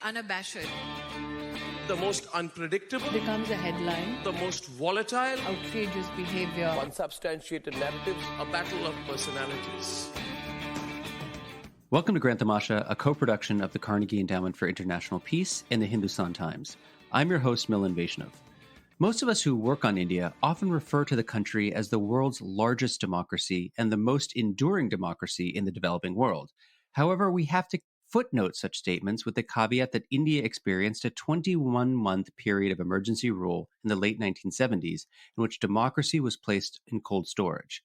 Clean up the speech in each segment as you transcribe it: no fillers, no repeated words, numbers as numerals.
Unabashed. The most unpredictable. Becomes a headline. The most volatile. Outrageous behavior. Unsubstantiated narratives. A battle of personalities. Welcome to Grant Tamasha, a co-production of the Carnegie Endowment for International Peace and the Hindustan Times. I'm your host, Milan. Most of us who work on India often refer to the country as the world's largest democracy and the most enduring democracy in the developing world. However, we have to footnote such statements with the caveat that India experienced a 21-month period of emergency rule in the late 1970s in which democracy was placed in cold storage.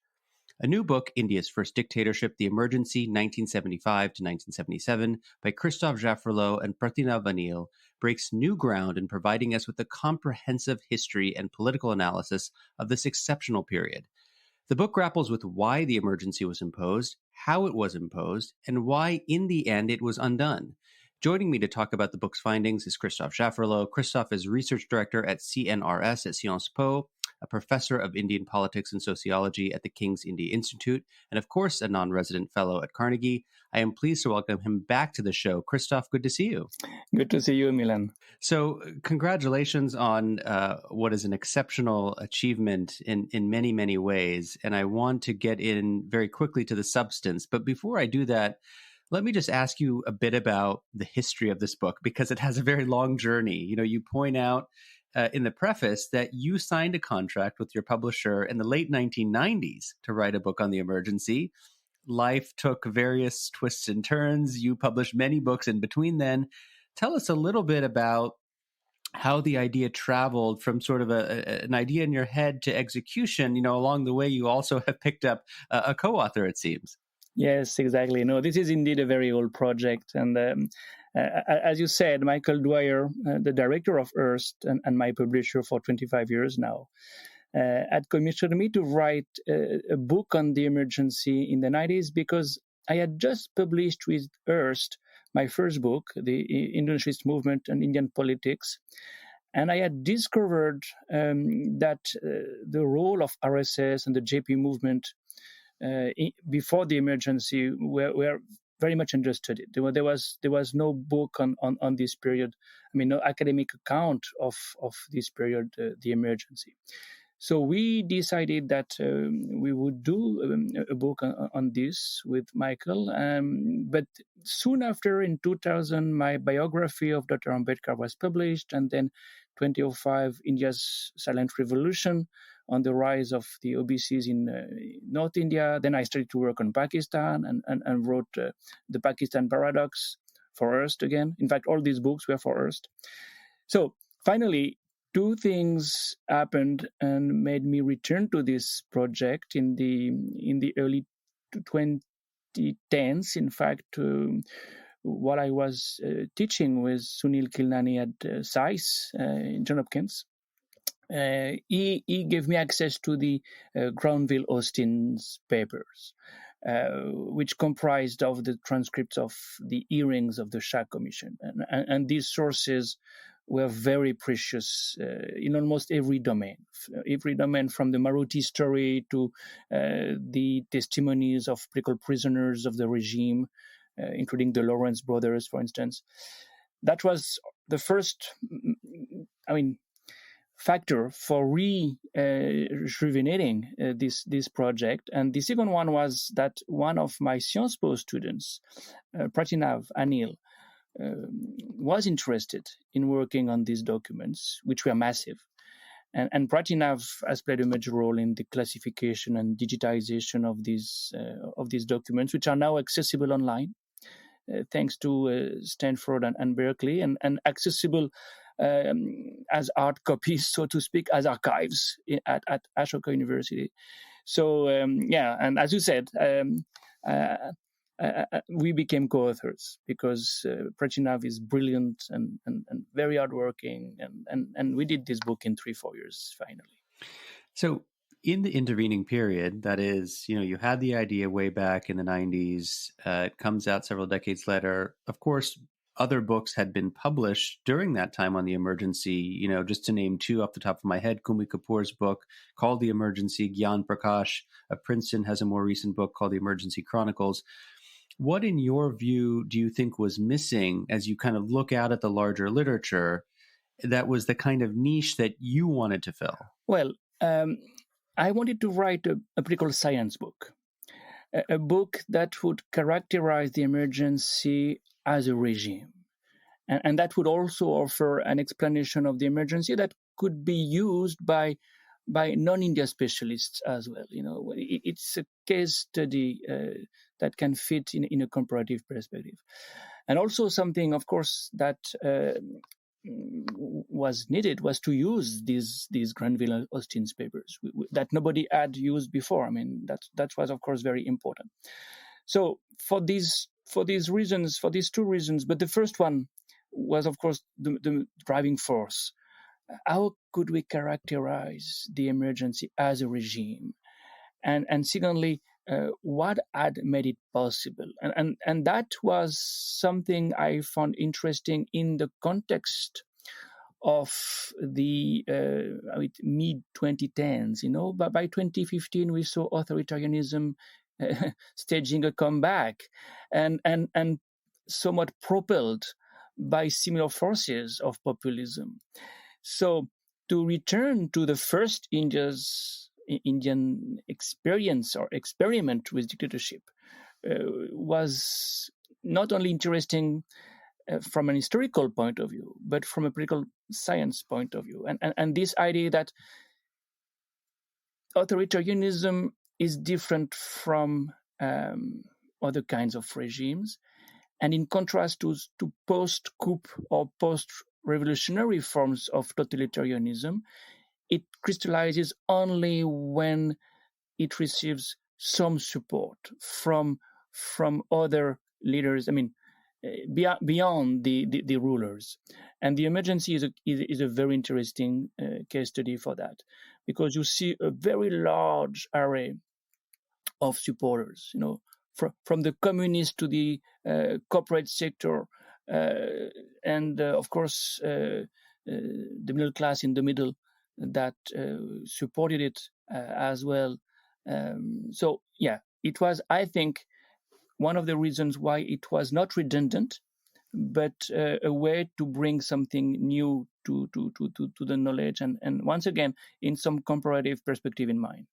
A new book, India's First Dictatorship The Emergency, 1975 to 1977, by Christophe Jaffrelot and Pratinav Anil, breaks new ground in providing us with a comprehensive history and political analysis of this exceptional period. The book grapples with why the emergency was imposed, how it was imposed, and why, in the end, it was undone. Joining me to talk about the book's findings is Christophe Jaffrelot. Christophe is research director at CNRS at Sciences Po, a professor of Indian politics and sociology at the King's India Institute, and of course, a non-resident fellow at Carnegie. I am pleased to welcome him back to the show. Christophe, good to see you. Good to see you, Milan. So congratulations on what is an exceptional achievement in many, many ways. And I want to get in very quickly to the substance. But before I do that, let me just ask you a bit about the history of this book, because it has a very long journey. You know, you point out in the preface that you signed a contract with your publisher in the late 1990s to write a book on the emergency. Life took various twists and turns. You published many books in between then. Tell us a little bit about how the idea traveled from sort of an idea in your head to execution. You know, along the way, you also have picked up a co-author, it seems. Yes, exactly. No, this is indeed a very old project. And as you said, Michael Dwyer, the director of Hearst and my publisher for 25 years now, had commissioned me to write a book on the emergency in the 90s because I had just published with Hearst my first book, The Indonesianist Movement and Indian Politics. And I had discovered that the role of RSS and the JP movement before the emergency were very much understudied. There was no book on this period. I mean, no academic account of this period, the emergency. So we decided that we would do a book on this with Michael. But soon after, in 2000, my biography of Dr. Ambedkar was published, and then 2005, India's Silent Revolution on the rise of the OBCs in North India. Then I started to work on Pakistan and wrote The Pakistan Paradox for Hearst again. In fact, all these books were for Hearst. So finally, two things happened and made me return to this project in the early 2010s. In fact, while I was teaching with Sunil Kilnani at SAIS in Johns Hopkins, he gave me access to the Granville-Austin's papers, which comprised of the transcripts of the hearings of the Shah Commission. And these sources were very precious in almost every domain from the Maruti story to the testimonies of political prisoners of the regime, including the Lawrence brothers, for instance. That was the first, factor for rejuvenating this project. And the second one was that one of my Sciences Po students, Pratinav, Anil, was interested in working on these documents, which were massive. And Pratinav has played a major role in the classification and digitization of these documents, which are now accessible online, thanks to Stanford and Berkeley, and accessible as hard copies, so to speak, as archives at Ashoka University. So, and as you said, we became co-authors because Pratinav is brilliant and very hardworking, and we did this book in 3-4 years, finally. So in the intervening period, that is, you had the idea way back in the 90s, it comes out several decades later. Of course, other books had been published during that time on the emergency, just to name two off the top of my head. Kumi Kapoor's book called The Emergency, Gyan Prakash of Princeton has a more recent book called The Emergency Chronicles. What, in your view, do you think was missing as you kind of look out at the larger literature that was the kind of niche that you wanted to fill? Well, I wanted to write a political science book, a book that would characterize the emergency as a regime. And that would also offer an explanation of the emergency that could be used by non-India specialists as well. It's a case study that can fit in a comparative perspective. And also something, of course, that was needed was to use these Granville-Austin's papers that nobody had used before. I mean, that was, of course, very important. So for these reasons, for these two reasons, but the first one was, of course, the driving force. How could we characterize the emergency as a regime? And secondly, what had made it possible? And that was something I found interesting in the context of the mid-2010s. But by 2015, we saw authoritarianism staging a comeback and somewhat propelled by similar forces of populism. So to return to the first Indian experience or experiment with dictatorship was not only interesting from an historical point of view, but from a political science point of view. And this idea that authoritarianism is different from other kinds of regimes. And in contrast to post-coup or post-revolutionary forms of totalitarianism, it crystallizes only when it receives some support from other leaders. I mean, beyond the rulers. And the emergency is a very interesting case study for that, because you see a very large array of supporters, from the communists to the corporate sector, and of course the middle class in the middle that supported it as well. So yeah, it was, I think, one of the reasons why it was not redundant, but a way to bring something new to the knowledge, and once again in some comparative perspective in mind.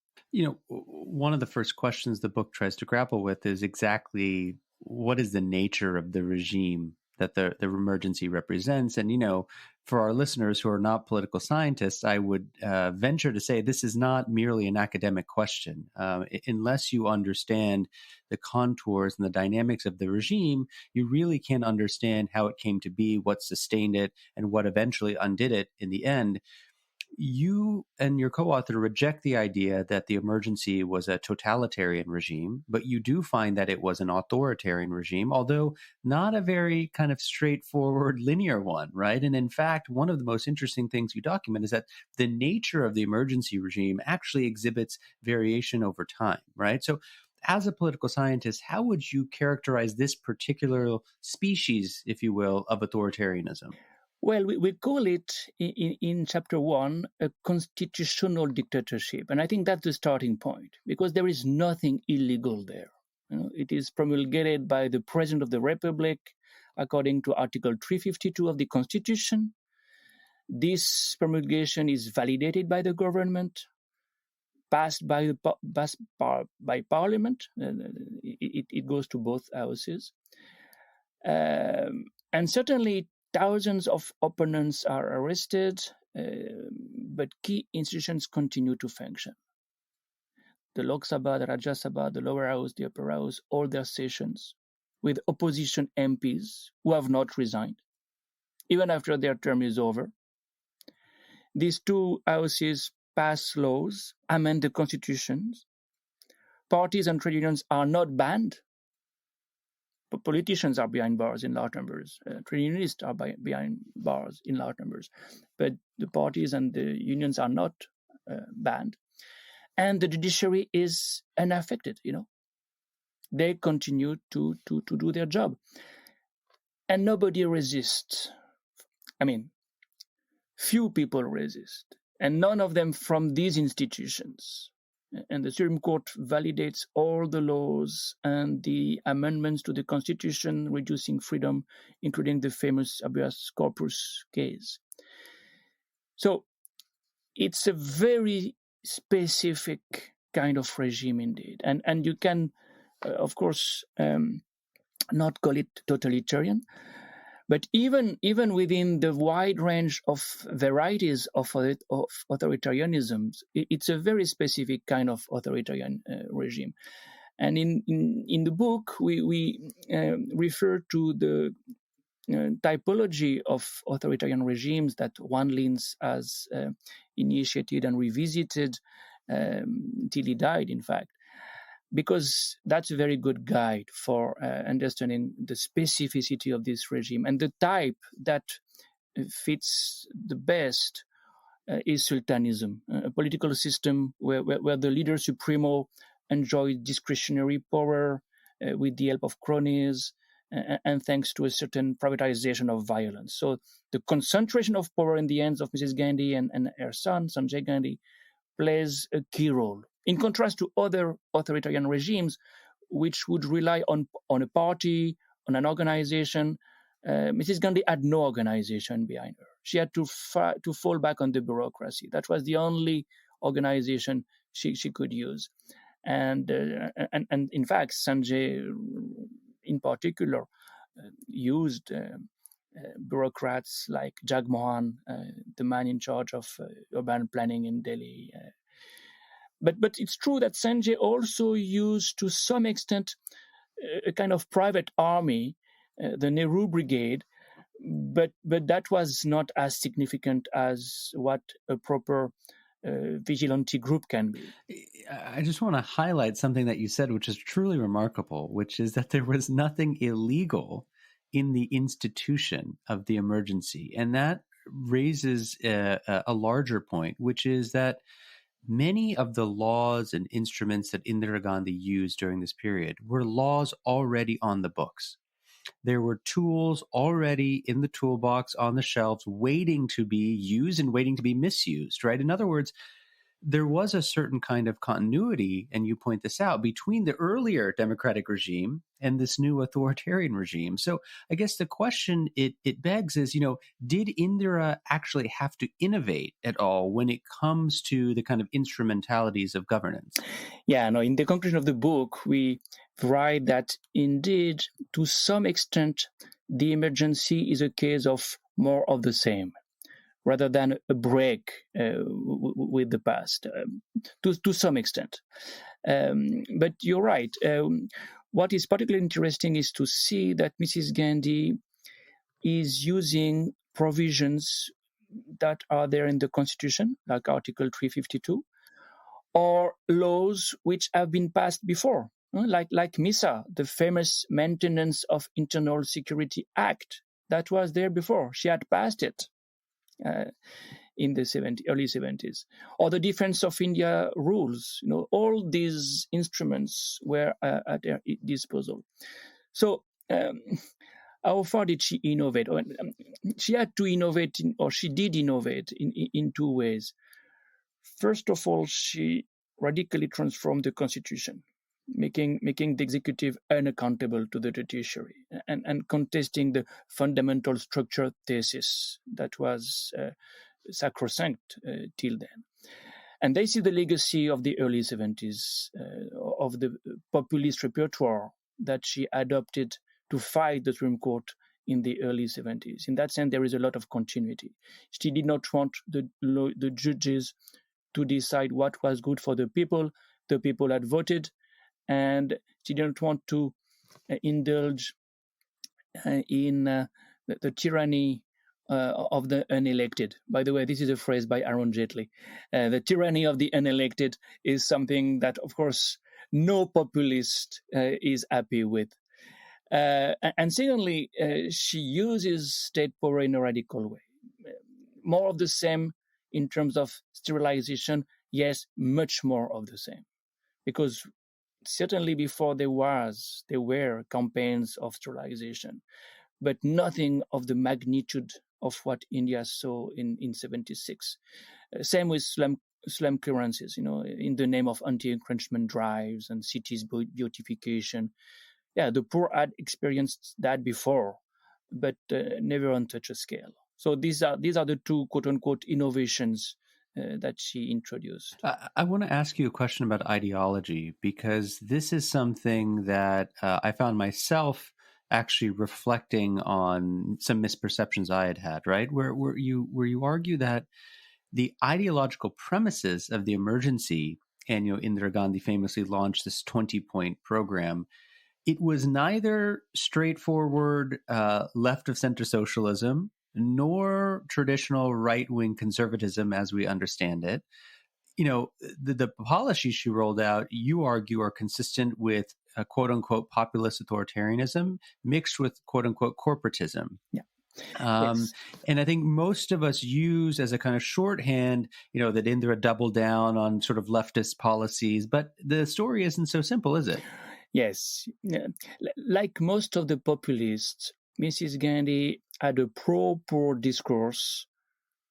One of the first questions the book tries to grapple with is exactly what is the nature of the regime that the emergency represents. And, for our listeners who are not political scientists, I would venture to say this is not merely an academic question. Unless you understand the contours and the dynamics of the regime, you really can't understand how it came to be, what sustained it, and what eventually undid it in the end. You and your co-author reject the idea that the emergency was a totalitarian regime, but you do find that it was an authoritarian regime, although not a very kind of straightforward linear one, right? And in fact, one of the most interesting things you document is that the nature of the emergency regime actually exhibits variation over time, right? So as a political scientist, how would you characterize this particular species, if you will, of authoritarianism? Well, we call it in chapter 1 a constitutional dictatorship. And I think that's the starting point, because there is nothing illegal there. It is promulgated by the President of the Republic according to Article 352 of the Constitution. This promulgation is validated by the government, passed by Parliament. It goes to both houses. And certainly thousands of opponents are arrested, but key institutions continue to function. The Lok Sabha, the Rajya Sabha, the lower house, the upper house, all their sessions, with opposition MPs who have not resigned, even after their term is over. These two houses pass laws, amend the constitutions. Parties and trade unions are not banned. Politicians are behind bars in large numbers. Trade unionists are behind bars in large numbers. But the parties and the unions are not banned. And the judiciary is unaffected, They continue to do their job. And nobody resists. I mean, few people resist. And none of them from these institutions. and the Supreme Court validates all the laws and the amendments to the Constitution reducing freedom, including the famous habeas corpus case. So it's a very specific kind of regime indeed. And you can, of course, not call it totalitarian, but even within the wide range of varieties of authoritarianism, it's a very specific kind of authoritarian regime. And in the book, we refer to the typology of authoritarian regimes that Juan Lins has initiated and revisited till he died, in fact, because that's a very good guide for understanding the specificity of this regime. And the type that fits the best is sultanism, a political system where the leader supremo enjoys discretionary power with the help of cronies and thanks to a certain privatization of violence. So the concentration of power in the hands of Mrs. Gandhi and her son, Sanjay Gandhi, plays a key role. In contrast to other authoritarian regimes, which would rely on a party, on an organization, Mrs. Gandhi had no organization behind her. She had to fall back on the bureaucracy. That was the only organization she could use. And in fact, Sanjay, in particular, used bureaucrats like Jagmohan, the man in charge of urban planning in Delhi. But it's true that Sanjay also used, to some extent, a kind of private army, the Nehru Brigade, but that was not as significant as what a proper vigilante group can be. I just want to highlight something that you said, which is truly remarkable, which is that there was nothing illegal in the institution of the emergency. And that raises a larger point, which is that many of the laws and instruments that Indira Gandhi used during this period were laws already on the books. There were tools already in the toolbox on the shelves waiting to be used and waiting to be misused, right? In other words, there was a certain kind of continuity, and you point this out, between the earlier democratic regime and this new authoritarian regime. So I guess the question it begs is, did Indira actually have to innovate at all when it comes to the kind of instrumentalities of governance? Yeah, no, in the conclusion of the book, we write that indeed, to some extent, the emergency is a case of more of the same, rather than a break with the past, to some extent. But you're right. What is particularly interesting is to see that Mrs. Gandhi is using provisions that are there in the Constitution, like Article 352, or laws which have been passed before, like MISA, the famous Maintenance of Internal Security Act, that was there before. She had passed it. In the early 70s, or the Defense of India rules. All these instruments were at their disposal. So how far did she innovate? She had to innovate, she did innovate in two ways. First of all, she radically transformed the Constitution, making the executive unaccountable to the judiciary and contesting the fundamental structure thesis that was sacrosanct till then. And they see the legacy of the early 70s, of the populist repertoire that she adopted to fight the Supreme Court in the early 70s. In that sense, there is a lot of continuity. She did not want the judges to decide what was good for the people. The people had voted, and she didn't want to indulge in the tyranny of the unelected. By the way, this is a phrase by Arun Jaitley. The tyranny of the unelected is something that, of course, no populist is happy with. And secondly, she uses state power in a radical way. More of the same in terms of sterilization, yes, much more of the same. Because certainly before there were campaigns of sterilization, but nothing of the magnitude of what India saw in 76. Same with slum slum clearances, in the name of anti-encroachment drives and cities beautification. Yeah, the poor had experienced that before, but never on such a scale. So these are the two quote unquote innovations that she introduced. I want to ask you a question about ideology, because this is something that I found myself actually reflecting on some misperceptions I had had, right? Where you argue that the ideological premises of the emergency, and Indira Gandhi famously launched this 20-point program. It was neither straightforward left of center socialism nor traditional right-wing conservatism as we understand it. The policies she rolled out, you argue, are consistent with quote unquote populist authoritarianism mixed with quote unquote corporatism. Yeah. Yes. And I think most of us use as a kind of shorthand, that Indira doubled down on sort of leftist policies, but the story isn't so simple, is it? Yes. Like most of the populists, Mrs. Gandhi had a pro-poor discourse,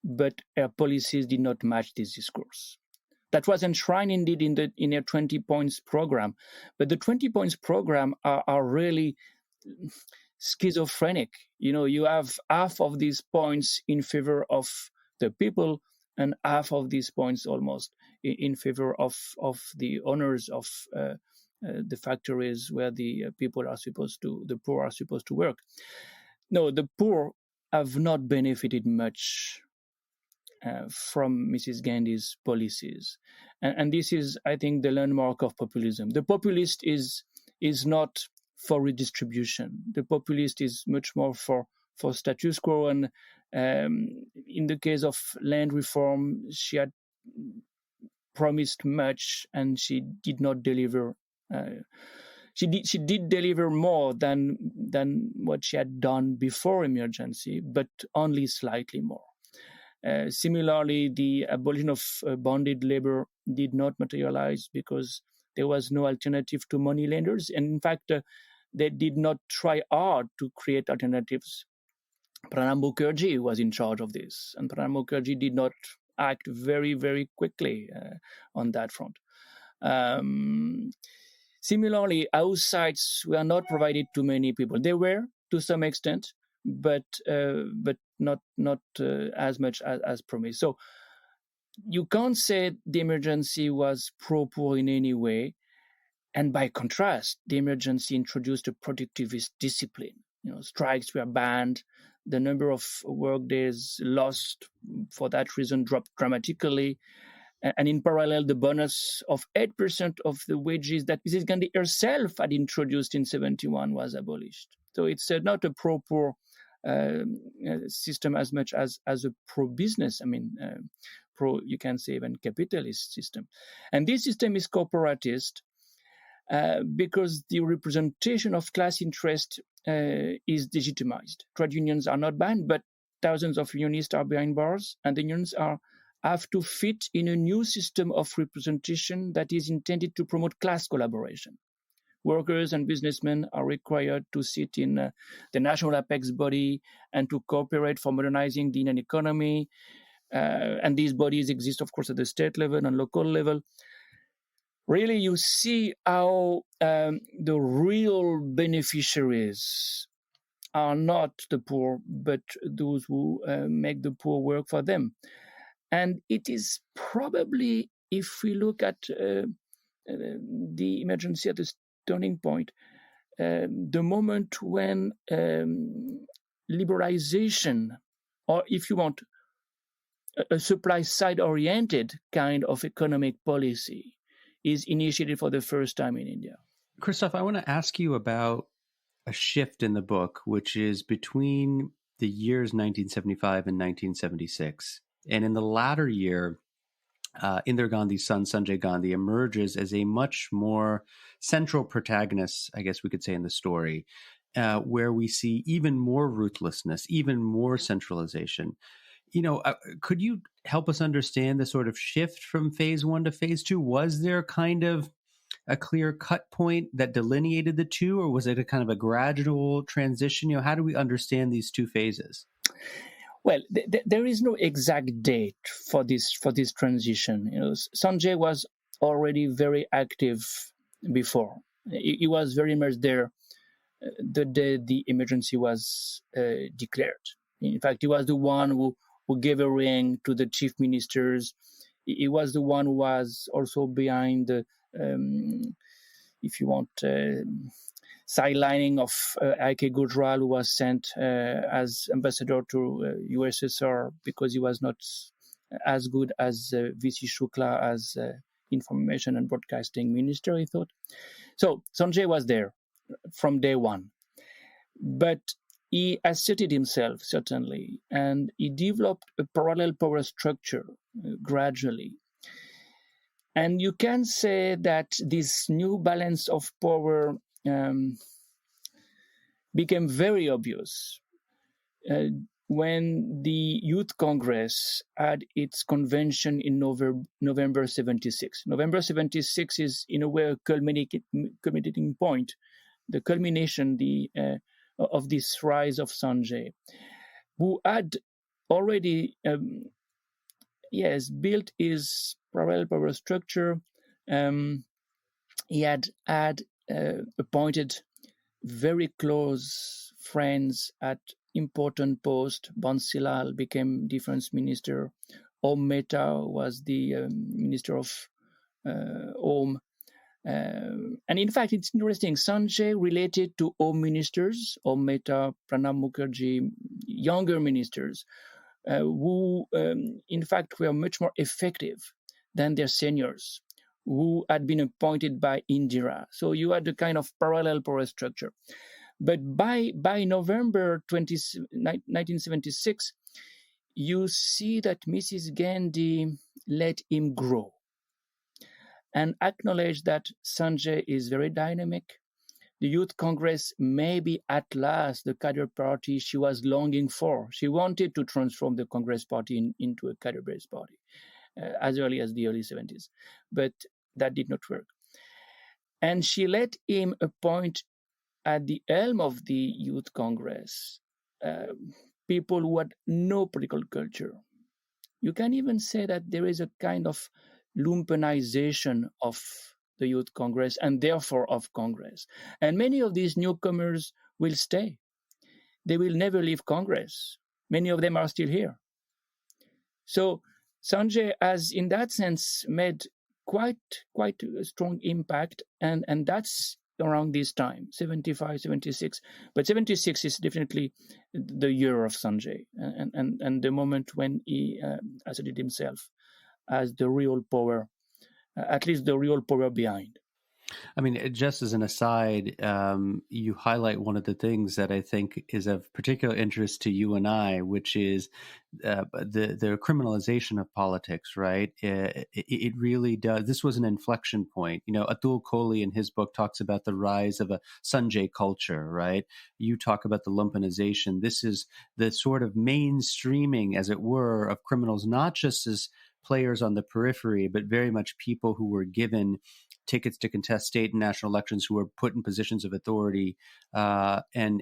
but her policies did not match this discourse. That was enshrined indeed in her 20 points program, but the 20 points program are really schizophrenic. You have half of these points in favor of the people and half of these points almost in favor of the owners of the factories where the poor are supposed to work. No, the poor have not benefited much from Mrs. Gandhi's policies. And this is, I think, the landmark of populism. The populist is not for redistribution. The populist is much more for status quo. And in the case of land reform, she had promised much and she did not deliver. She did deliver more than what she had done before emergency, but only slightly more. Similarly, the abolition of bonded labor did not materialize because there was no alternative to money lenders. And in fact, they did not try hard to create alternatives. Pranab Mukherjee was in charge of this, and Pranab Mukherjee did not act very, very quickly on that front. Similarly, house sites were not provided to many people. They were, to some extent, but not as much as promised. So you can't say the emergency was pro-poor in any way. And by contrast, the emergency introduced a productivist discipline. Strikes were banned. The number of workdays lost for that reason dropped dramatically. And in parallel, the bonus of 8% of the wages that Mrs. Gandhi herself had introduced in 1971 was abolished. So it's not a pro-poor system as much as a pro-business, you can say even capitalist system. And this system is corporatist because the representation of class interest is legitimized. Trade unions are not banned, but thousands of unionists are behind bars, and the unions have to fit in a new system of representation that is intended to promote class collaboration. Workers and businessmen are required to sit in the national apex body and to cooperate for modernizing the Indian economy. And these bodies exist, of course, at the state level and local level. Really, you see how the real beneficiaries are not the poor, but those who make the poor work for them. And it is probably, if we look at the emergency at the turning point, the moment when liberalization, or if you want, a supply side oriented kind of economic policy is initiated for the first time in India. Christophe, I want to ask you about a shift in the book, which is between the years 1975 and 1976. And in the latter year, Indira Gandhi's son, Sanjay Gandhi, emerges as a much more central protagonist, I guess we could say, in the story, where we see even more ruthlessness, even more centralization. Could you help us understand the sort of shift from phase one to phase two? Was there kind of a clear cut point that delineated the two, or was it a kind of a gradual transition? How do we understand these two phases? Well, there is no exact date for this transition. Sanjay was already very active before. He was very much there the day the emergency was declared. In fact, he was the one who gave a ring to the chief ministers. He was the one who was also behind the, if you want, sidelining of Ike Gujral, who was sent as ambassador to USSR because he was not as good as VC Shukla as information and broadcasting minister, he thought. So Sanjay was there from day one. But he asserted himself, certainly, and he developed a parallel power structure gradually. And you can say that this new balance of power became very obvious when the Youth Congress had its convention in November 76. November 76 is, in a way, a culminating point, the culmination of this rise of Sanjay, who had already built his parallel power structure. He had appointed very close friends at important posts. Bansilal became defense minister. Om Mehta was the minister of Home. And in fact, it's interesting. Sanjay related to home ministers, Om Mehta, Pranab Mukherjee, younger ministers, who in fact were much more effective than their seniors, who had been appointed by Indira. So you had a kind of parallel power structure. But by November 1976, you see that Mrs. Gandhi let him grow and acknowledge that Sanjay is very dynamic. The Youth Congress may be at last the cadre party she was longing for. She wanted to transform the Congress party into a cadre-based party as early as the early 70s, but that did not work. And she let him appoint at the helm of the Youth Congress people who had no political culture. You can even say that there is a kind of lumpenization of the Youth Congress and therefore of Congress. And many of these newcomers will stay. They will never leave Congress. Many of them are still here. So Sanjay has, in that sense, made quite a strong impact, and that's around this time, 75, 76. But 76 is definitely the year of Sanjay and the moment when he asserted himself as the real power, at least the real power behind. I mean, just as an aside, you highlight one of the things that I think is of particular interest to you and I, which is the criminalization of politics, right? It really does. This was an inflection point. Atul Kohli in his book talks about the rise of a Sanjay culture, right? You talk about the lumpenization. This is the sort of mainstreaming, as it were, of criminals, not just as players on the periphery, but very much people who were given tickets to contest state and national elections, who were put in positions of authority. And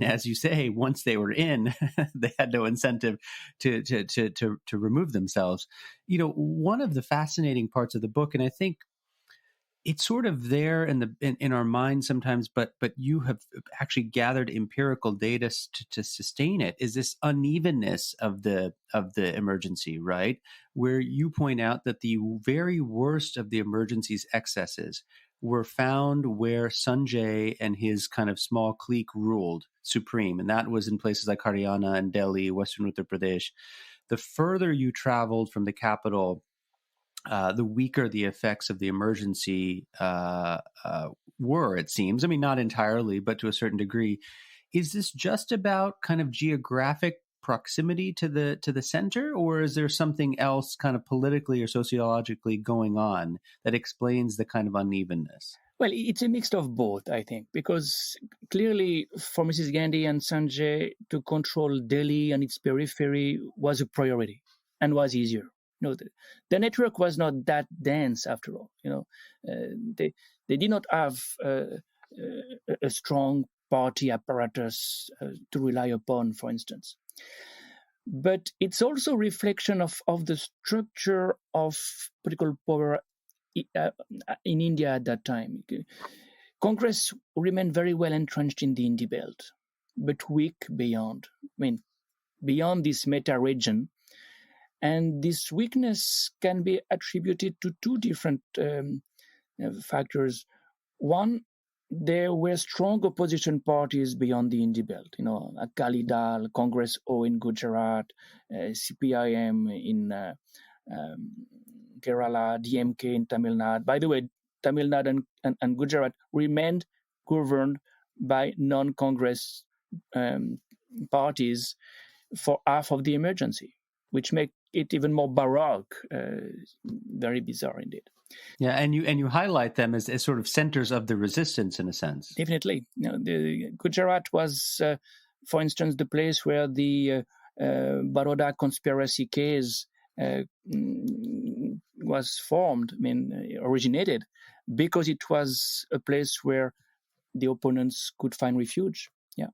as you say, once they were in, they had no incentive to remove themselves. One of the fascinating parts of the book, and I think it's sort of there in our minds sometimes, but you have actually gathered empirical data to sustain it, is this unevenness of the emergency, right? Where you point out that the very worst of the emergency's excesses were found where Sanjay and his kind of small clique ruled supreme, and that was in places like Haryana and Delhi, Western Uttar Pradesh. The further you traveled from the capital, the weaker the effects of the emergency were, it seems. I mean, not entirely, but to a certain degree. Is this just about kind of geographic proximity to the center, or is there something else kind of politically or sociologically going on that explains the kind of unevenness? Well, it's a mix of both, I think, because clearly for Mrs. Gandhi and Sanjay, to control Delhi and its periphery was a priority and was easier. The network was not that dense after all. They did not have a strong party apparatus to rely upon, for instance. But it's also a reflection of the structure of political power in India at that time. Congress remained very well entrenched in the Indie Belt, but weak beyond. Beyond this meta region. And this weakness can be attributed to two different factors. One, there were strong opposition parties beyond the Indie Belt. Akali Dal, Congress O in Gujarat, CPIM in Kerala, DMK in Tamil Nadu. By the way, Tamil Nadu and Gujarat remained governed by non-Congress parties for half of the emergency, which make it even more baroque, very bizarre indeed. Yeah, and you highlight them as sort of centers of the resistance in a sense. Definitely. The Gujarat was, for instance, the place where the Baroda conspiracy case was formed, originated, because it was a place where the opponents could find refuge. Yeah.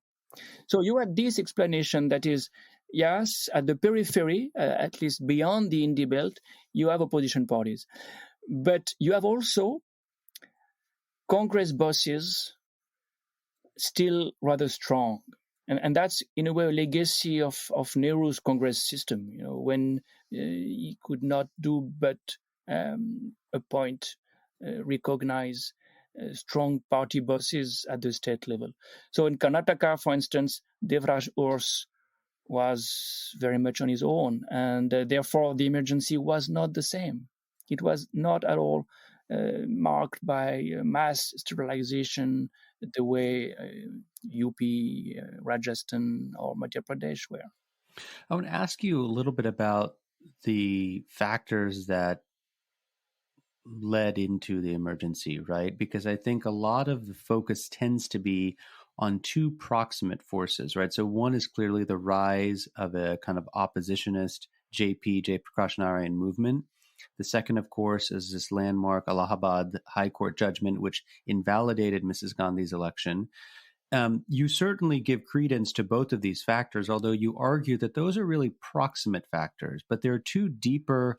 So you had this explanation that is, yes, at the periphery, at least beyond the Indie Belt, you have opposition parties. But you have also Congress bosses still rather strong. And that's, in a way, a legacy of Nehru's Congress system, when he could not do but appoint, recognize strong party bosses at the state level. So in Karnataka, for instance, Devraj Urs was very much on his own, and therefore the emergency was not the same. It was not at all marked by mass sterilization the way UP, Rajasthan, or Madhya Pradesh were. I want to ask you a little bit about the factors that led into the emergency, right? Because I think a lot of the focus tends to be on two proximate forces, right? So one is clearly the rise of a kind of oppositionist Jai Prakash Narayan movement. The second, of course, is this landmark Allahabad High Court judgment, which invalidated Mrs. Gandhi's election. You certainly give credence to both of these factors, although you argue that those are really proximate factors, but there are two deeper,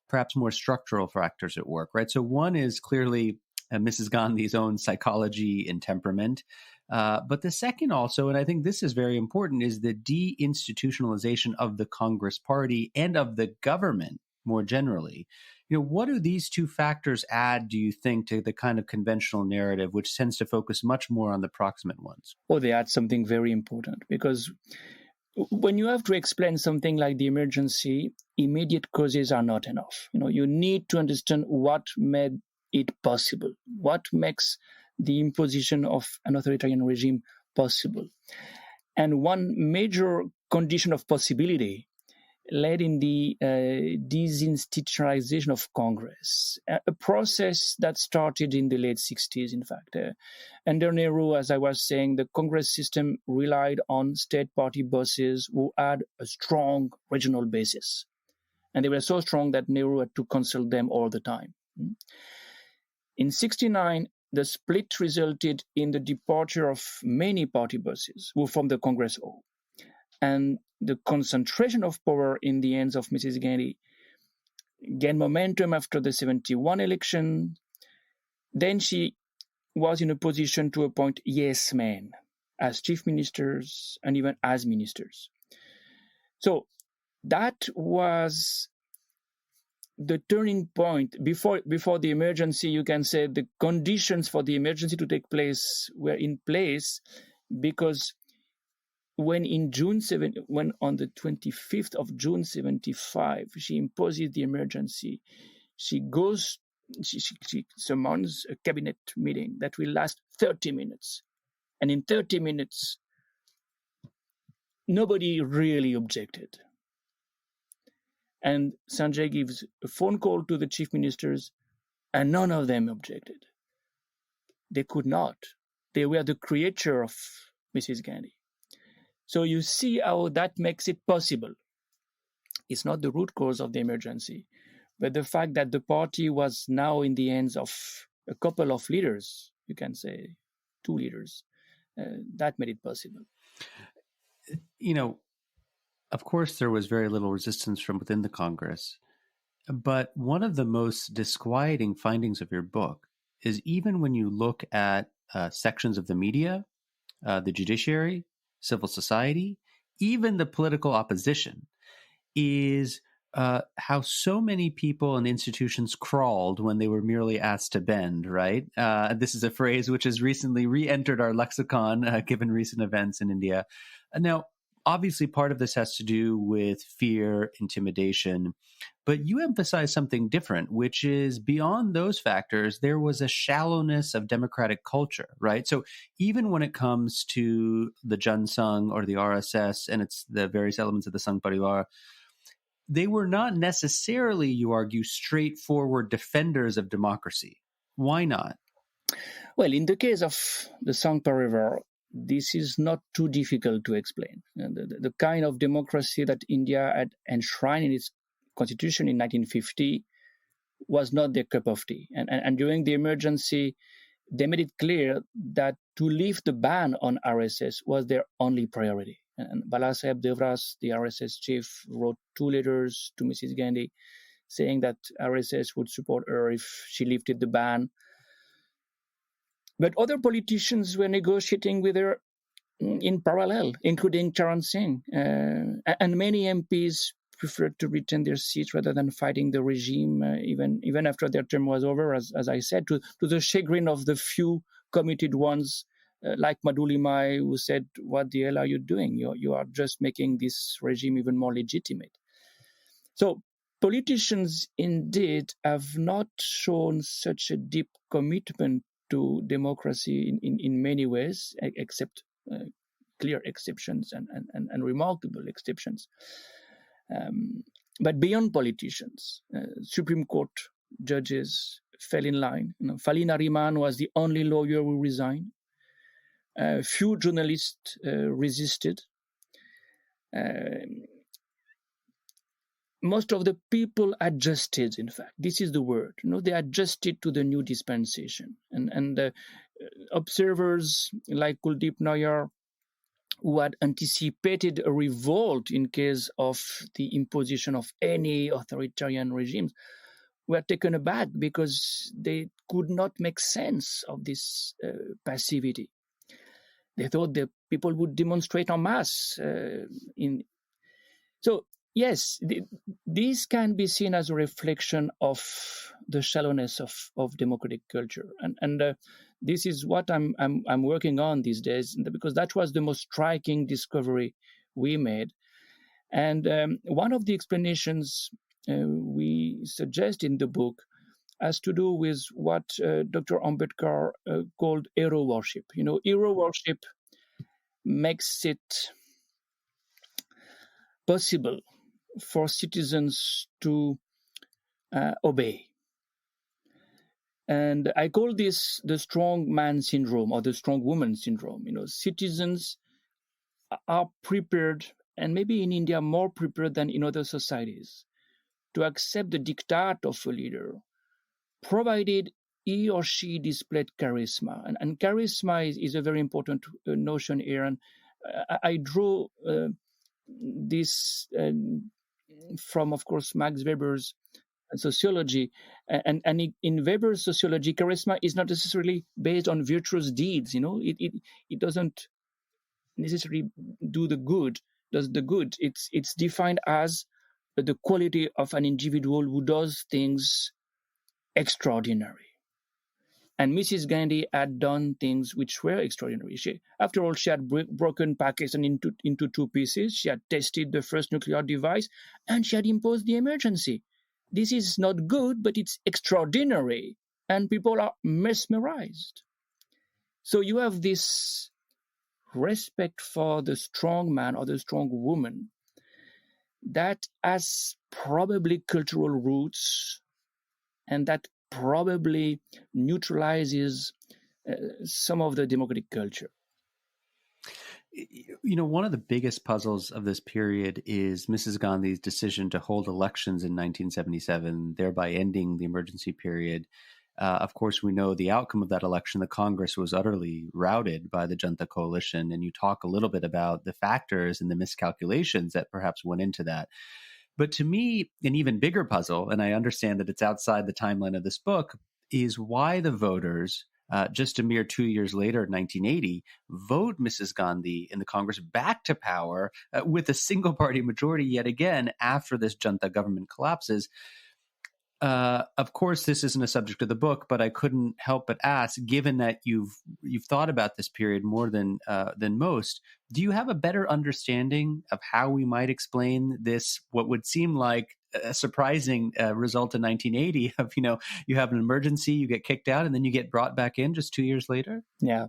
perhaps more structural factors at work, right? So one is clearly Mrs. Gandhi's own psychology and temperament. But the second also, and I think this is very important, is the deinstitutionalization of the Congress Party and of the government more generally. What do these two factors add, do you think, to the kind of conventional narrative, which tends to focus much more on the proximate ones? Oh, they add something very important, because when you have to explain something like the emergency, immediate causes are not enough. You need to understand what made it possible, what makes the imposition of an authoritarian regime possible. And one major condition of possibility led in the deinstitutionalization of Congress, a process that started in the late 60s, in fact. Under Nehru, as I was saying, the Congress system relied on state party bosses who had a strong regional basis. And they were so strong that Nehru had to consult them all the time. In 1969, the split resulted in the departure of many party bosses who formed the Congress O. And the concentration of power in the hands of Mrs. Gandhi gained momentum after the 1971 election. Then she was in a position to appoint yes men as chief ministers and even as ministers. So that was the turning point. Before the emergency, you can say the conditions for the emergency to take place were in place, because when on the 25th of June 1975, she imposes the emergency, she summons a cabinet meeting that will last 30 minutes. And in 30 minutes, nobody really objected. And Sanjay gives a phone call to the chief ministers, and none of them objected. They could not. They were the creature of Mrs. Gandhi. So you see how that makes it possible. It's not the root cause of the emergency, but the fact that the party was now in the hands of a couple of leaders, you can say 2 leaders, that made it possible. Of course, there was very little resistance from within the Congress. But one of the most disquieting findings of your book is even when you look at sections of the media, the judiciary, civil society, even the political opposition, is how so many people and institutions crawled when they were merely asked to bend, right? This is a phrase which has recently re-entered our lexicon, given recent events in India. Now, obviously, part of this has to do with fear, intimidation, but you emphasize something different, which is beyond those factors, there was a shallowness of democratic culture, right? So even when it comes to the Jan Sangh or the RSS and it's the various elements of the Sangh Parivar, they were not necessarily, you argue, straightforward defenders of democracy. Why not? Well, in the case of the Sangh Parivar, this is not too difficult to explain. The kind of democracy that India had enshrined in its constitution in 1950 was not their cup of tea. And during the emergency, they made it clear that to lift the ban on RSS was their only priority. And Balasaheb Devras, the RSS chief, wrote 2 letters to Mrs. Gandhi saying that RSS would support her if she lifted the ban. But other politicians were negotiating with her in parallel, including Charan Singh. And many MPs preferred to retain their seats rather than fighting the regime, even after their term was over, as I said, to the chagrin of the few committed ones, like Madhulimai, who said, "What the hell are you doing? You are just making this regime even more legitimate." So politicians indeed have not shown such a deep commitment to democracy in many ways, except clear exceptions and remarkable exceptions. But beyond politicians, Supreme Court judges fell in line. Fali Nariman was the only lawyer who resigned. Few journalists resisted. Most of the people adjusted, in fact. This is the word. They adjusted to the new dispensation. And observers like Kuldeep Nayar, who had anticipated a revolt in case of the imposition of any authoritarian regimes, were taken aback because they could not make sense of this passivity. They thought the people would demonstrate en masse. So, yes, this can be seen as a reflection of the shallowness of democratic culture. And this is what I'm working on these days, because that was the most striking discovery we made. And one of the explanations we suggest in the book has to do with what Dr. Ambedkar called hero worship. Hero worship makes it possible for citizens to obey. And I call this the strong man syndrome or the strong woman syndrome. Citizens are prepared, and maybe in India more prepared than in other societies, to accept the diktat of a leader, provided he or she displayed charisma. And charisma is a very important notion here. And I draw this from, of course, Max Weber's sociology. And in Weber's sociology, charisma is not necessarily based on virtuous deeds. It doesn't necessarily does the good. It's defined as the quality of an individual who does things extraordinary. And Mrs. Gandhi had done things which were extraordinary. After all, she had broken Pakistan into 2 pieces. She had tested the first nuclear device, and she had imposed the emergency. This is not good, but it's extraordinary, and people are mesmerized. So you have this respect for the strong man or the strong woman that has probably cultural roots, and that probably neutralizes some of the democratic culture. One of the biggest puzzles of this period is Mrs. Gandhi's decision to hold elections in 1977, thereby ending the emergency period. Of course, we know the outcome of that election. The Congress was utterly routed by the Junta coalition. And you talk a little bit about the factors and the miscalculations that perhaps went into that. But to me, an even bigger puzzle, and I understand that it's outside the timeline of this book, is why the voters, just a mere 2 years later, 1980, vote Mrs. Gandhi in the Congress back to power with a single party majority yet again after this junta government collapses. Of course, this isn't a subject of the book, but I couldn't help but ask, given that you've thought about this period more than most, do you have a better understanding of how we might explain this, what would seem like a surprising result in 1980 of, you have an emergency, you get kicked out, and then you get brought back in just 2 years later? Yeah.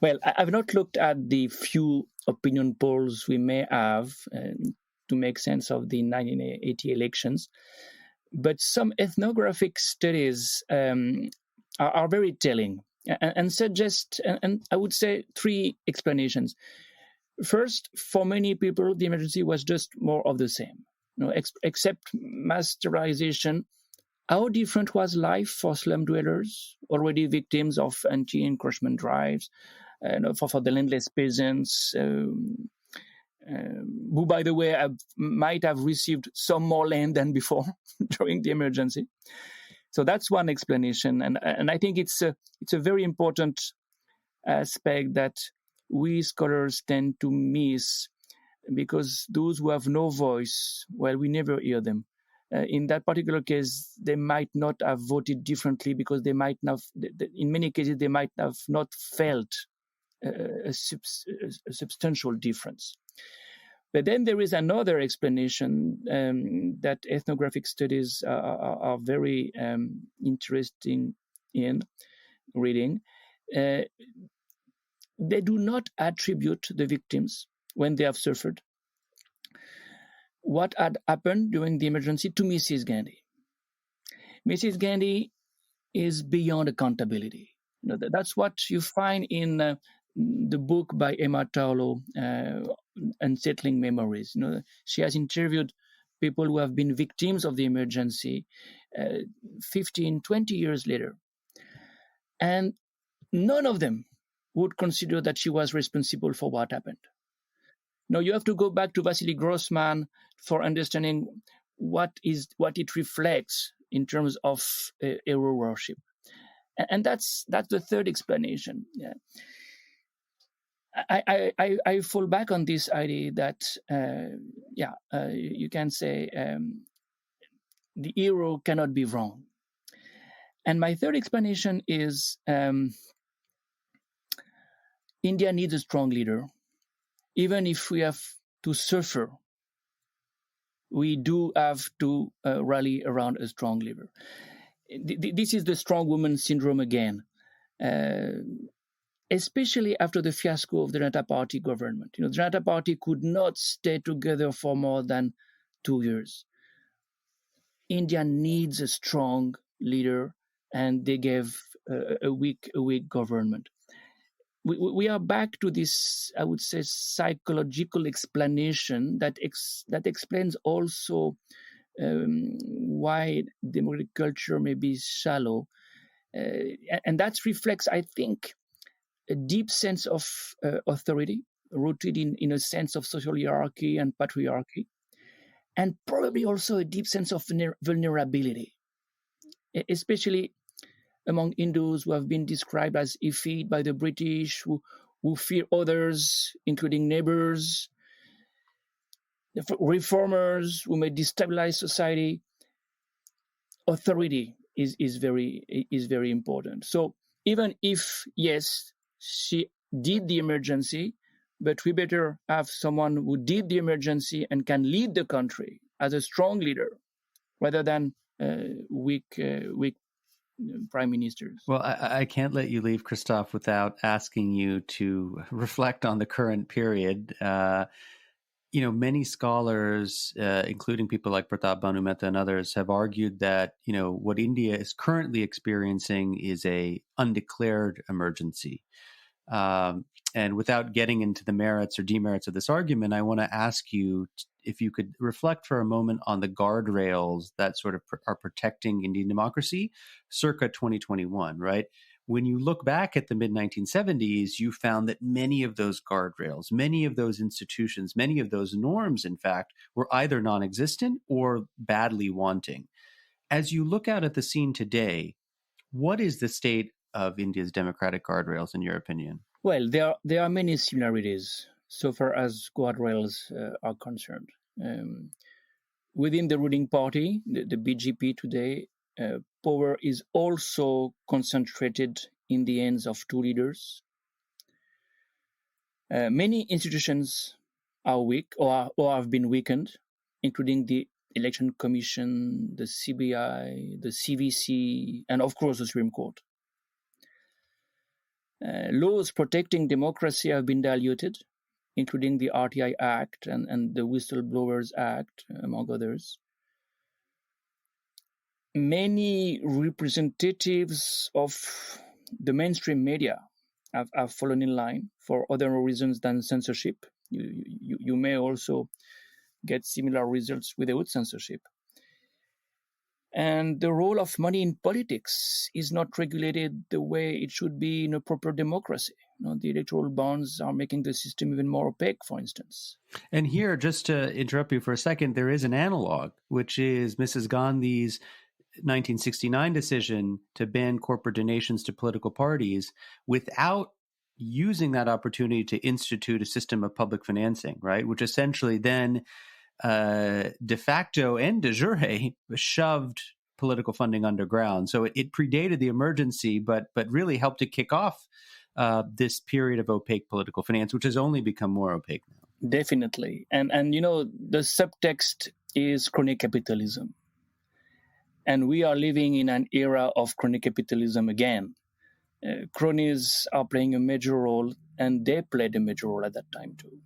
Well, I've not looked at the few opinion polls we may have to make sense of the 1980 elections. But some ethnographic studies are very telling and suggest, and I would say, three explanations. First, for many people, the emergency was just more of the same. Except mass sterilization, how different was life for slum dwellers, already victims of anti-encroachment drives, for the landless peasants, who, by the way, might have received some more land than before during the emergency. So that's one explanation, and I think it's a very important aspect that we scholars tend to miss, because those who have no voice, well, we never hear them. In that particular case, they might not have voted differently because they might not. In many cases, they might have not felt a substantial difference. But then there is another explanation that ethnographic studies are very interesting in reading. They do not attribute the victims, when they have suffered, what had happened during the emergency to Mrs. Gandhi. Mrs. Gandhi is beyond accountability. That's what you find in the book by Emma Tarlow, Unsettling Memories. She has interviewed people who have been victims of the emergency 15, 20 years later. And none of them would consider that she was responsible for what happened. Now, you have to go back to Vasily Grossman for understanding what it reflects in terms of hero worship. And that's the third explanation. Yeah. I fall back on this idea that, you can say the hero cannot be wrong. And my third explanation is India needs a strong leader. Even if we have to suffer, we do have to rally around a strong leader. This is the strong woman syndrome again. Especially after the fiasco of the Janata Party government. The Janata Party could not stay together for more than 2 years. India needs a strong leader, and they gave a weak government. We are back to this, I would say, psychological explanation that explains also why democratic culture may be shallow. And that reflects, I think, a deep sense of authority, rooted in a sense of social hierarchy and patriarchy, and probably also a deep sense of vulnerability, especially among Hindus who have been described as effete by the British, who fear others, including neighbors, reformers who may destabilize society. Authority is very important. So even if, yes, she did the emergency, but we better have someone who did the emergency and can lead the country as a strong leader, rather than weak prime ministers. Well, I can't let you leave, Christophe, without asking you to reflect on the current period. Many scholars, including people like Pratap Bhanumehta and others, have argued that, what India is currently experiencing is a undeclared emergency. And without getting into the merits or demerits of this argument, I want to ask you if you could reflect for a moment on the guardrails that sort of are protecting Indian democracy circa 2021, right? When you look back at the mid-1970s, you found that many of those guardrails, many of those institutions, many of those norms, in fact, were either non-existent or badly wanting. As you look out at the scene today, what is the state of India's democratic guardrails, in your opinion? Well, there are many similarities so far as guardrails are concerned. Within the ruling party, the BJP today, power is also concentrated in the hands of two leaders. Many institutions are weak or have been weakened, including the Election Commission, the CBI, the CVC, and of course the Supreme Court. Laws protecting democracy have been diluted, including the RTI Act and the Whistleblowers Act, among others. Many representatives of the mainstream media have fallen in line for other reasons than censorship. You may also get similar results without censorship. And the role of money in politics is not regulated the way it should be in a proper democracy. The electoral bonds are making the system even more opaque, for instance. And here, just to interrupt you for a second, there is an analog, which is Mrs. Gandhi's 1969 decision to ban corporate donations to political parties without using that opportunity to institute a system of public financing, right? Which essentially then de facto and de jure shoved political funding underground. So it predated the emergency, but really helped to kick off this period of opaque political finance, which has only become more opaque now. Definitely. And the subtext is crony capitalism. And we are living in an era of crony capitalism again. Cronies are playing a major role, and they played a major role at that time too.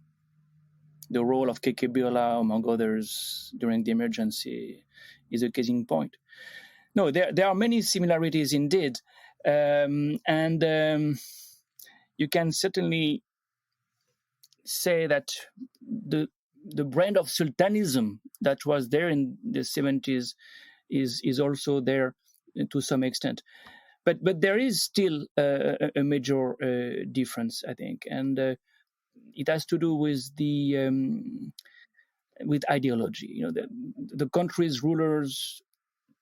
The role of KK Birla, among others, during the emergency is a case in point. No, there are many similarities indeed. And you can certainly say that the brand of sultanism that was there in the 70s is also there to some extent. But there is still a major difference, I think. And it has to do with with ideology. The country's rulers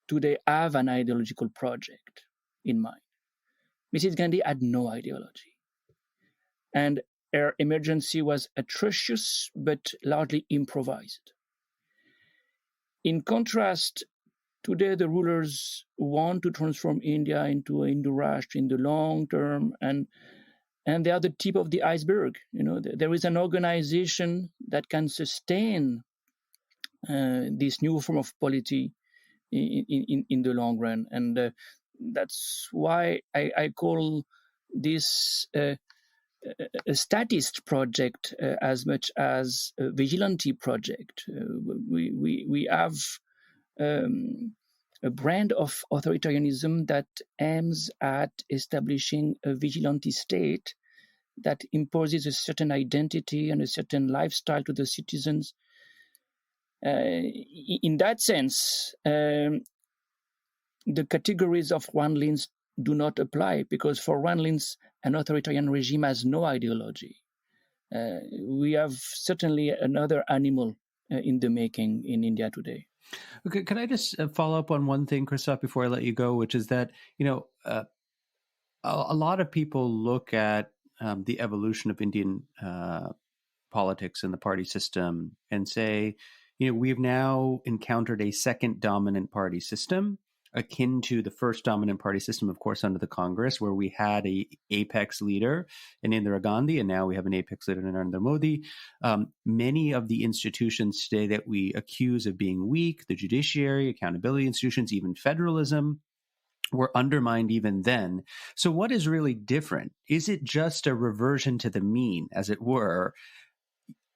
today have an ideological project in mind. Mrs. Gandhi had no ideology, and her emergency was atrocious but largely improvised. In contrast, today the rulers want to transform India into a Hindu Rashtra in the long term, and they are the tip of the iceberg. There is an organization that can sustain this new form of polity in the long run, and that's why I call this a statist project as much as a vigilante project. We have a brand of authoritarianism that aims at establishing a vigilante state that imposes a certain identity and a certain lifestyle to the citizens. In that sense, the categories of Juan Linz do not apply, because for Juan Linz, an authoritarian regime has no ideology. We have certainly another animal in the making in India today. Okay, can I just follow up on one thing, Christophe, before I let you go, which is that, a lot of people look at the evolution of Indian politics and the party system and say, we've now encountered a second dominant party system, akin to the first dominant party system, of course, under the Congress, where we had a apex leader in Indira Gandhi, and now we have an apex leader in Narendra Modi. Many of the institutions today that we accuse of being weak, the judiciary, accountability institutions, even federalism, were undermined even then. So what is really different? Is it just a reversion to the mean, as it were?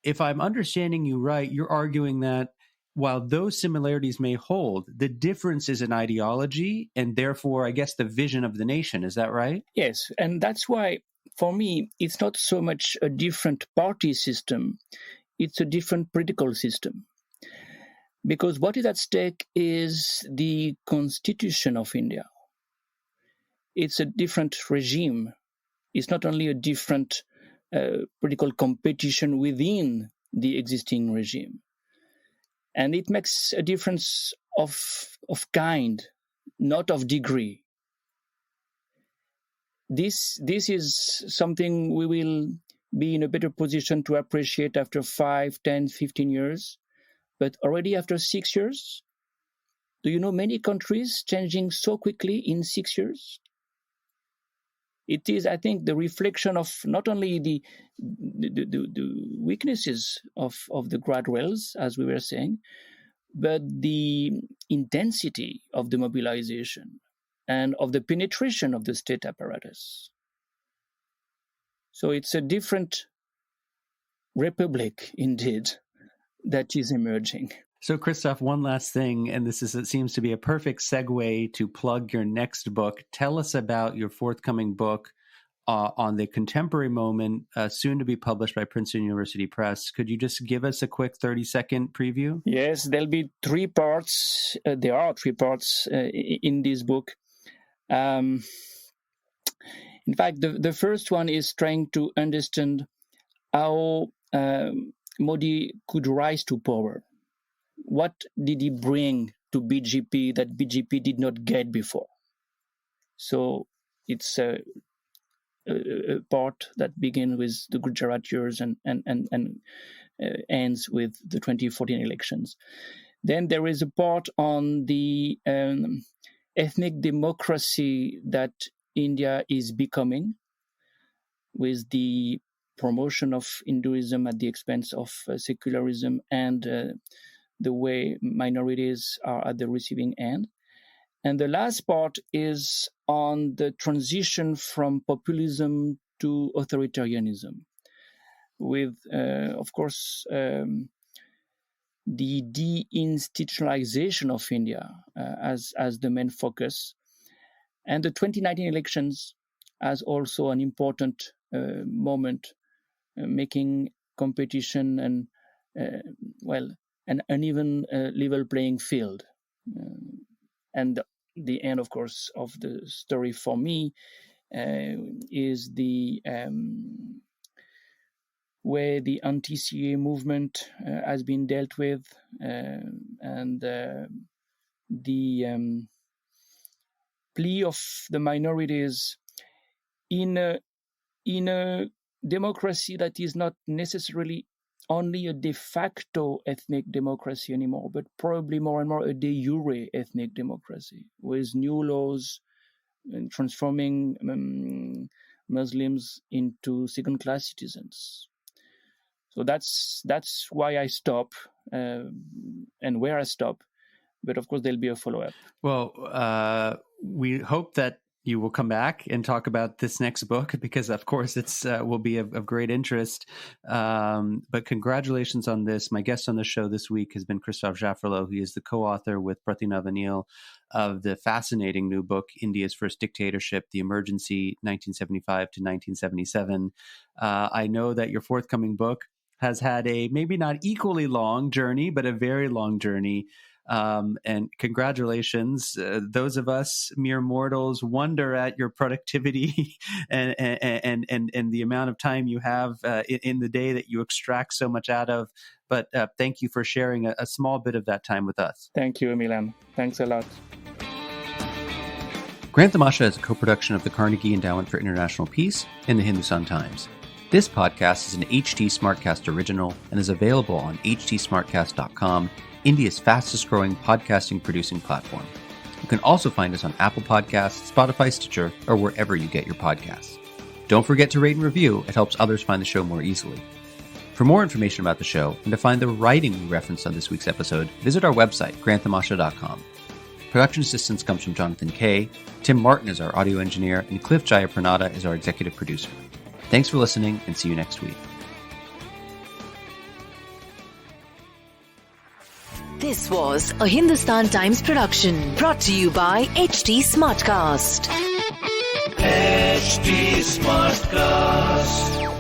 If I'm understanding you right, you're arguing that while those similarities may hold, the difference is in ideology and therefore, I guess, the vision of the nation. Is that right? Yes. And that's why, for me, it's not so much a different party system. It's a different political system. Because what is at stake is the constitution of India. It's a different regime. It's not only a different political competition within the existing regime. And it makes a difference of kind, not of degree. This is something we will be in a better position to appreciate after 5, 10, 15 years. But already after 6 years, do you know many countries changing so quickly in 6 years? It is, I think, the reflection of not only the weaknesses of the guardrails, as we were saying, but the intensity of the mobilization and of the penetration of the state apparatus. So it's a different republic, indeed, that is emerging. So, Christophe, one last thing, and it seems to be a perfect segue to plug your next book. Tell us about your forthcoming book on the contemporary moment, soon to be published by Princeton University Press. Could you just give us a quick 30-second preview? Yes, there'll be 3 parts. There are 3 parts in this book. In fact, the first one is trying to understand how Modi could rise to power. What did he bring to BJP that BJP did not get before? So it's a part that begins with the Gujarat years and ends with the 2014 elections. Then there is a part on the ethnic democracy that India is becoming, with the promotion of Hinduism at the expense of secularism and the way minorities are at the receiving end. And the last part is on the transition from populism to authoritarianism, with, of course, the deinstitutionalization of India as the main focus. And the 2019 elections as also an important moment, making competition and, an uneven level playing field. And the end, of course, of the story for me is the way the anti-CA movement has been dealt with, and the plea of the minorities in a democracy that is not necessarily only a de facto ethnic democracy anymore, but probably more and more a de jure ethnic democracy, with new laws and transforming Muslims into second-class citizens. So that's why I stop and where I stop. But of course, there'll be a follow-up. Well, we hope that you will come back and talk about this next book, because of course it's will be of great interest. But congratulations on this. My guest on the show this week has been Christophe Jaffrelot. He is the co-author with Pratinav Anil of the fascinating new book, India's First Dictatorship, The Emergency, 1975 to 1977. I know that your forthcoming book has had a maybe not equally long journey, but a very long journey. And congratulations. Those of us mere mortals wonder at your productivity and the amount of time you have in the day that you extract so much out of. But thank you for sharing a small bit of that time with us. Thank you, Milan. Thanks a lot. Grant Tamasha is a co-production of the Carnegie Endowment for International Peace and the Hindustan Times. This podcast is an HT Smartcast original and is available on htsmartcast.com, India's fastest growing podcasting producing platform. You can also find us on Apple Podcasts, Spotify, Stitcher, or wherever you get your podcasts. Don't forget to rate and review. It helps others find the show more easily. For more information about the show and to find the writing we referenced on this week's episode, visit our website, granttamasha.com. Production assistance comes from Jonathan Kay. Tim Martin is our audio engineer, and Cliff Jayapranada is our executive producer. Thanks for listening, and see you next week. This was a Hindustan Times production, brought to you by HT Smartcast. HT Smartcast.